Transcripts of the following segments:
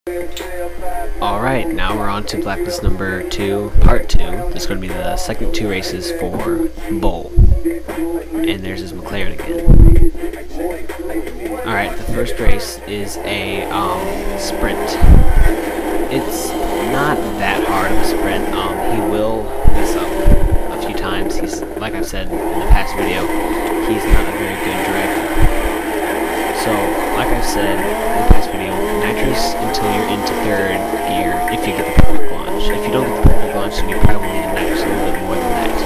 Alright, now we're on to Blacklist number 2, part 2. This is going to be the second 2 races for Bull. And there's his McLaren again. Alright, the first race is a sprint. It's not that hard of a sprint. He will mess up a few times. He's, like I've said in the past video, he's not a very good driver. So, like I said in the past video, nitrous until you're into 3rd gear if you get the perfect launch. If you don't get the perfect launch, then you probably need nitrous a little bit more than that.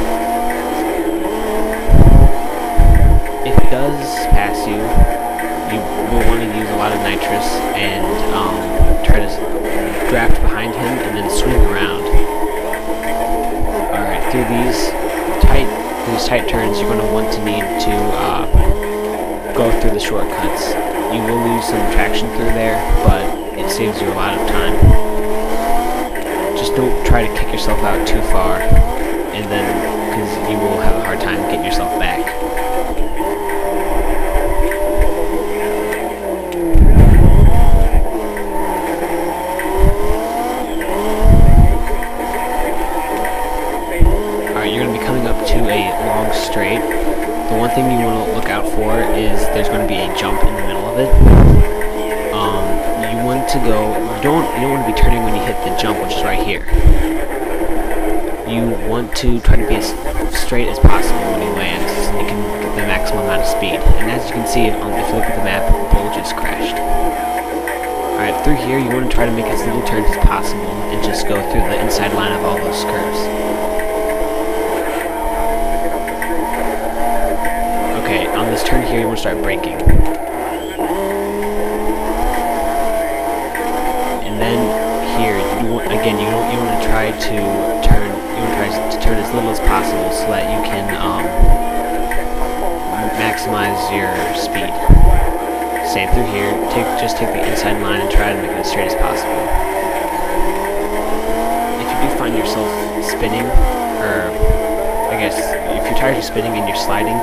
If he does pass you, you will want to use a lot of nitrous and try to draft behind him and then swing around. Alright, through these tight turns, you're going to want to need to go through the shortcuts. You will lose some traction through there, but it saves you a lot of time. Just don't try to kick yourself out too far, and then, because you will have a hard time getting yourself back. Alright, you're going to be coming up to a long straight. The one thing you want to look out for is there's going to be a jump in the middle of it. You want to go. You don't want to be turning when you hit the jump, which is right here. You want to try to be as straight as possible when you land, so you can get the maximum amount of speed. And as you can see, if you look at the map, Bull just crashed. Alright, through here you want to try to make as little turns as possible and just go through the inside line of all those curves. Okay, on this turn here, you want to start braking. And then here, you want to try to turn. You want to try to turn as little as possible so that you can maximize your speed. Same through here. Just take the inside line and try to make it as straight as possible. If you do find yourself spinning, or I guess if you're tired of spinning and you're sliding,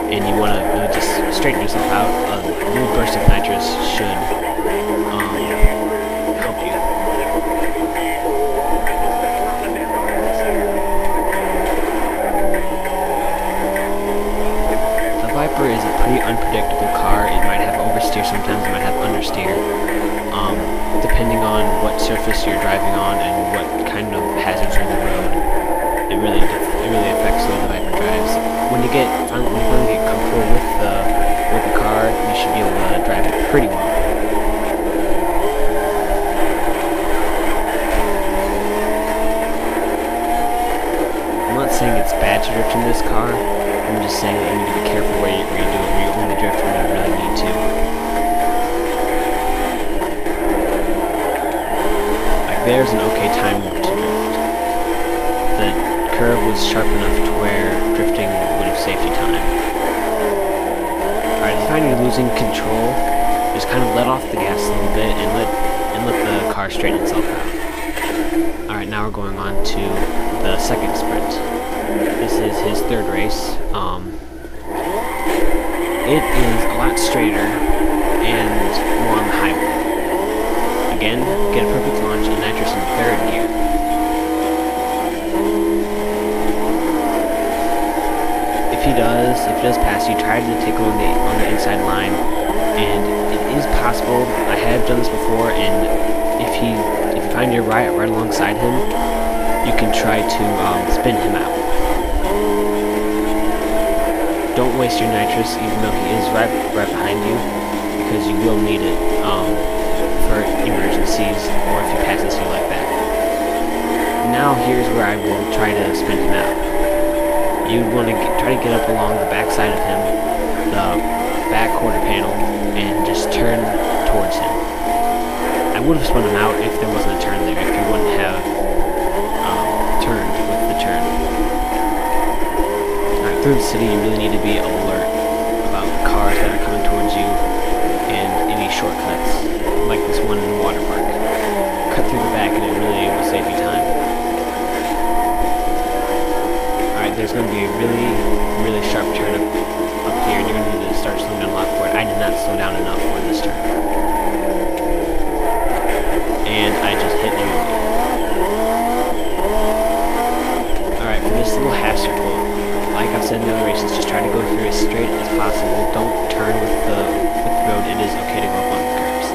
and you want to just straighten yourself out, a little burst of nitrous should help you. The Viper is a pretty unpredictable car. It might have oversteer sometimes, it might have understeer. Depending on what surface you're driving on and what kind of hazards are in the road, it really affects the way the Viper drives. When you finally get comfortable with the car, you should be able to drive it pretty well. I'm not saying it's bad to drift in this car. I'm just saying that you need to be careful where you do it. Where you only drift when you really need to. Like there's an okay time to drift. The curve was sharp enough to where drifting would have saved you time. Alright, if you find you're losing control, just kind of let off the gas a little bit and let the car straighten itself out. Alright, now we're going on to the second sprint. This is his 3rd race. It is a lot straighter and more on the highway. Again, get a perfect launch and nitrous in 3rd gear. If he does pass you, try to take on the inside line, and it is possible. I have done this before, and if you find you're right alongside him, you can try to spin him out. Don't waste your nitrous, even though he is right behind you, because you will need it for emergencies or if he passes you like that. Now here's where I will try to spin him out. You want to try to get up along the back side of him, the back quarter panel, and just turn towards him. I would have spun him out if there wasn't a turn there, if you wouldn't have turned with the turn. Alright, through the city you really need to be alert about the cars that are coming towards you and any shortcuts, like this one in the water park. Cut through the back and it really will save you time. There's going to be a really sharp turn up here, and you're going to need to start slowing down a lot for it. I did not slow down enough for this turn. and I just hit everybody. Alright, for this little half circle, like I've said in other races, just try to go through as straight as possible. Don't turn with the road. It is okay to go up on the curves.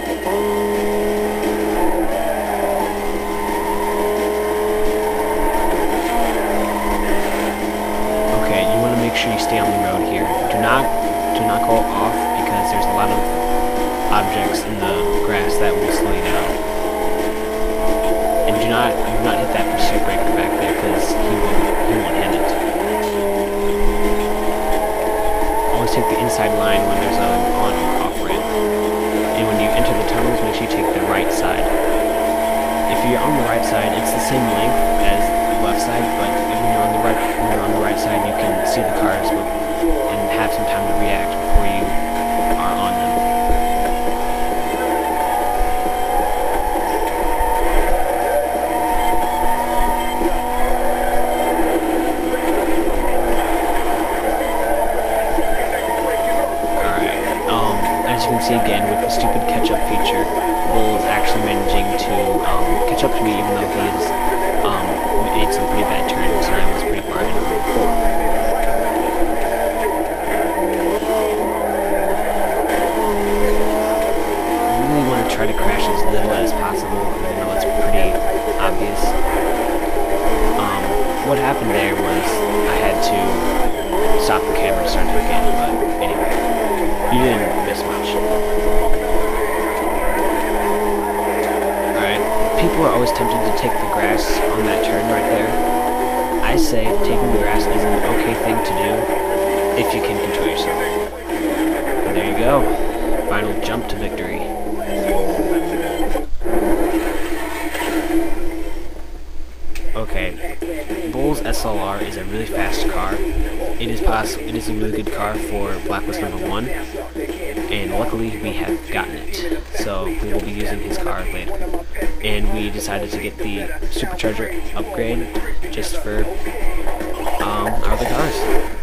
Okay, you want to make sure you stay on the road here. Do not go off, because there's a lot of objects in the grass that will slow you down. And do not hit that pursuit breaker back there, because he won't hit it. Always take the inside line when there's an on or off ramp. And when you enter the tunnels, make sure you take the right side. If you're on the right side, it's the same length as the left side, but when you're on the right side, you can see the cars and have some time to react before you are on them. As you can see again, with the stupid catch-up feature, Bull is actually managing to catch up to me, even though he has made some pretty bad turns, and I was pretty far ahead of him before. You really want to try to crash as little as possible. I know it's pretty obvious. What happened there was I had to stop the camera and start it again, but anyway. You didn't miss much. Alright, people are always tempted to take the grass on that turn right there. I say taking the grass is an okay thing to do if you can control yourself. And there you go. Final jump to victory. Okay, Bull's SLR is a really fast car. It is a really good car for Blacklist #1, and luckily we have gotten it. So we will be using his car later. And we decided to get the supercharger upgrade just for our other cars.